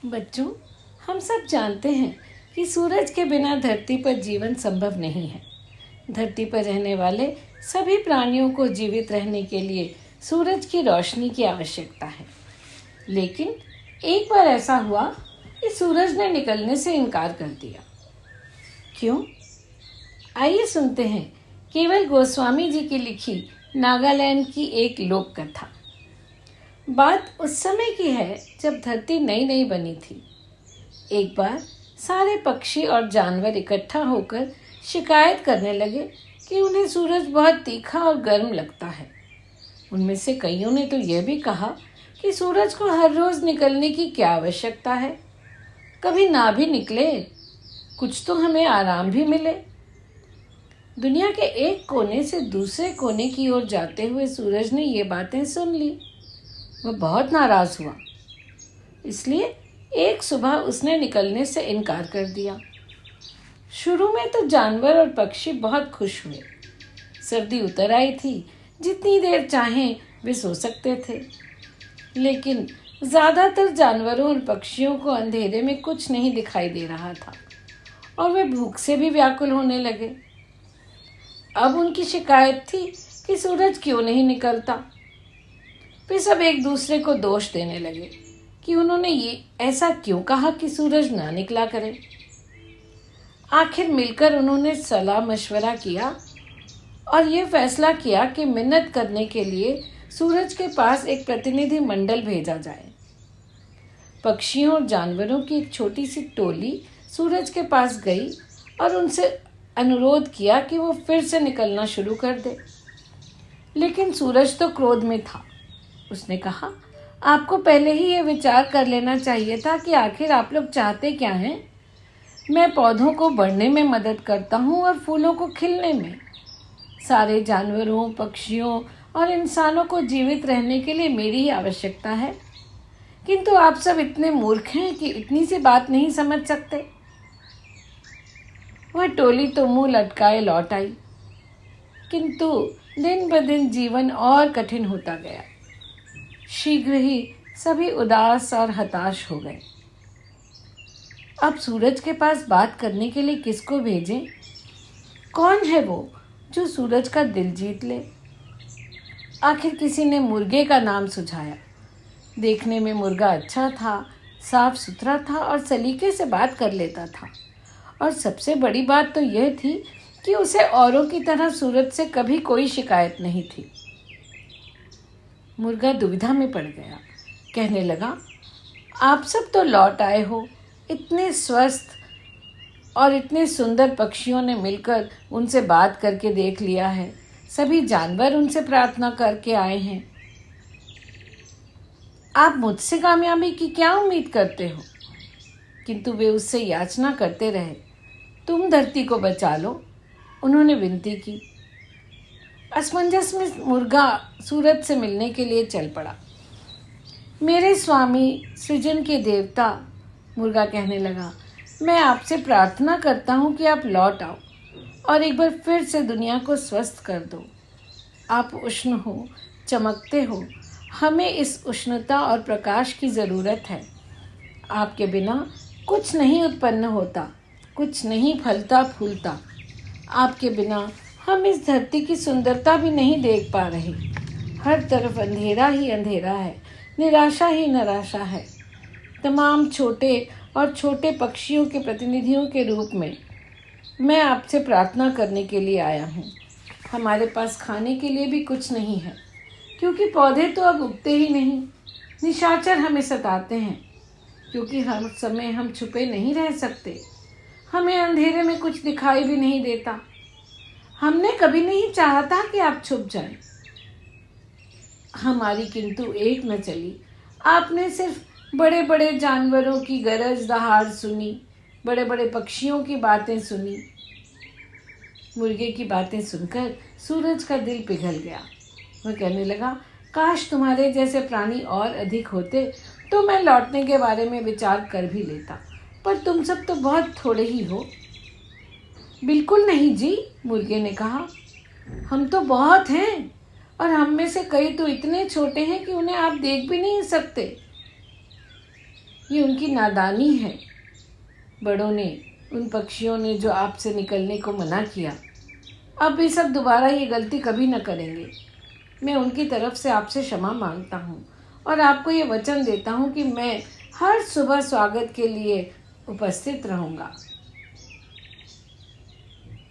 बच्चों, हम सब जानते हैं कि सूरज के बिना धरती पर जीवन संभव नहीं है। धरती पर रहने वाले सभी प्राणियों को जीवित रहने के लिए सूरज की रोशनी की आवश्यकता है। लेकिन एक बार ऐसा हुआ कि सूरज ने निकलने से इनकार कर दिया। क्यों? आइए सुनते हैं केवल गोस्वामी जी की लिखी नागालैंड की एक लोक कथा। बात उस समय की है जब धरती नई नई बनी थी। एक बार सारे पक्षी और जानवर इकट्ठा होकर शिकायत करने लगे कि उन्हें सूरज बहुत तीखा और गर्म लगता है। उनमें से कईयों ने तो यह भी कहा कि सूरज को हर रोज निकलने की क्या आवश्यकता है, कभी ना भी निकले, कुछ तो हमें आराम भी मिले। दुनिया के एक कोने से दूसरे कोने की ओर जाते हुए सूरज ने ये बातें सुन ली। वह बहुत नाराज हुआ, इसलिए एक सुबह उसने निकलने से इनकार कर दिया। शुरू में तो जानवर और पक्षी बहुत खुश हुए। सर्दी उतर आई थी, जितनी देर चाहें वे सो सकते थे। लेकिन ज़्यादातर जानवरों और पक्षियों को अंधेरे में कुछ नहीं दिखाई दे रहा था और वे भूख से भी व्याकुल होने लगे। अब उनकी शिकायत थी कि सूरज क्यों नहीं निकलता। वे सब एक दूसरे को दोष देने लगे कि उन्होंने ये ऐसा क्यों कहा कि सूरज ना निकला करे। आखिर मिलकर उन्होंने सलाह मशवरा किया और ये फैसला किया कि मिन्नत करने के लिए सूरज के पास एक प्रतिनिधि मंडल भेजा जाए। पक्षियों और जानवरों की एक छोटी सी टोली सूरज के पास गई और उनसे अनुरोध किया कि वो फिर से निकलना शुरू कर दे। लेकिन सूरज तो क्रोध में था। उसने कहा, आपको पहले ही ये विचार कर लेना चाहिए था कि आखिर आप लोग चाहते क्या हैं। मैं पौधों को बढ़ने में मदद करता हूँ और फूलों को खिलने में। सारे जानवरों, पक्षियों और इंसानों को जीवित रहने के लिए मेरी ही आवश्यकता है। किंतु आप सब इतने मूर्ख हैं कि इतनी सी बात नहीं समझ सकते। वह टोली तो मुंह लटकाए लौट आई। किंतु दिन ब दिन जीवन और कठिन होता गया। शीघ्र ही सभी उदास और हताश हो गए। अब सूरज के पास बात करने के लिए किसको भेजें? कौन है वो जो सूरज का दिल जीत ले? आखिर किसी ने मुर्गे का नाम सुझाया। देखने में मुर्गा अच्छा था, साफ सुथरा था और सलीके से बात कर लेता था। और सबसे बड़ी बात तो यह थी कि उसे औरों की तरह सूरज से कभी कोई शिकायत नहीं थी। मुर्गा दुविधा में पड़ गया। कहने लगा, आप सब तो लौट आए हो। इतने स्वस्थ और इतने सुंदर पक्षियों ने मिलकर उनसे बात करके देख लिया है। सभी जानवर उनसे प्रार्थना करके आए हैं। आप मुझसे कामयाबी की क्या उम्मीद करते हो? किंतु वे उससे याचना करते रहे। तुम धरती को बचा लो, उन्होंने विनती की। असमंजस में मुर्गा सूरज से मिलने के लिए चल पड़ा। मेरे स्वामी, सृजन के देवता, मुर्गा कहने लगा, मैं आपसे प्रार्थना करता हूँ कि आप लौट आओ और एक बार फिर से दुनिया को स्वस्थ कर दो। आप उष्ण हो, चमकते हो। हमें इस उष्णता और प्रकाश की ज़रूरत है। आपके बिना कुछ नहीं उत्पन्न होता, कुछ नहीं फलता फूलता। आपके बिना हम इस धरती की सुंदरता भी नहीं देख पा रहे। हर तरफ अंधेरा ही अंधेरा है, निराशा ही निराशा है। तमाम छोटे और छोटे पक्षियों के प्रतिनिधियों के रूप में मैं आपसे प्रार्थना करने के लिए आया हूँ। हमारे पास खाने के लिए भी कुछ नहीं है, क्योंकि पौधे तो अब उगते ही नहीं। निशाचर हमें सताते हैं, क्योंकि हर समय हम छुपे नहीं रह सकते। हमें अंधेरे में कुछ दिखाई भी नहीं देता। हमने कभी नहीं चाहा था कि आप छुप जाएं। हमारी किंतु एक न चली। आपने सिर्फ बड़े बड़े जानवरों की गरज दहाड़ सुनी, बड़े बड़े पक्षियों की बातें सुनी। मुर्गे की बातें सुनकर सूरज का दिल पिघल गया। वह कहने लगा, काश तुम्हारे जैसे प्राणी और अधिक होते तो मैं लौटने के बारे में विचार कर भी लेता, पर तुम सब तो बहुत थोड़े ही हो। बिल्कुल नहीं जी, मुर्गे ने कहा, हम तो बहुत हैं और हम में से कई तो इतने छोटे हैं कि उन्हें आप देख भी नहीं सकते। ये उनकी नादानी है। बड़ों ने, उन पक्षियों ने जो आपसे निकलने को मना किया, अब भी सब दोबारा ये गलती कभी न करेंगे। मैं उनकी तरफ से आपसे क्षमा मांगता हूँ और आपको ये वचन देता हूँ कि मैं हर सुबह स्वागत के लिए उपस्थित रहूँगा।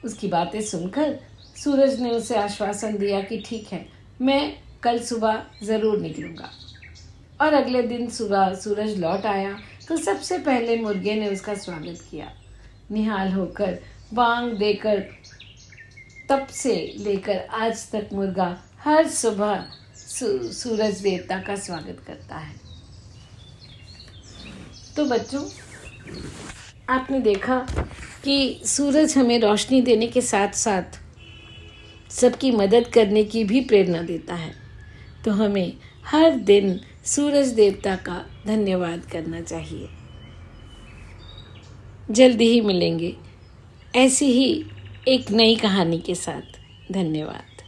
उसकी बातें सुनकर सूरज ने उसे आश्वासन दिया कि ठीक है, मैं कल सुबह ज़रूर निकलूँगा। और अगले दिन सुबह सूरज लौट आया तो सबसे पहले मुर्गे ने उसका स्वागत किया। निहाल होकर, बांग देकर, तब से लेकर आज तक मुर्गा हर सुबह सूरज देवता का स्वागत करता है। तो बच्चों, आपने देखा कि सूरज हमें रोशनी देने के साथ साथ सबकी मदद करने की भी प्रेरणा देता है। तो हमें हर दिन सूरज देवता का धन्यवाद करना चाहिए। जल्दी ही मिलेंगे ऐसी ही एक नई कहानी के साथ। धन्यवाद।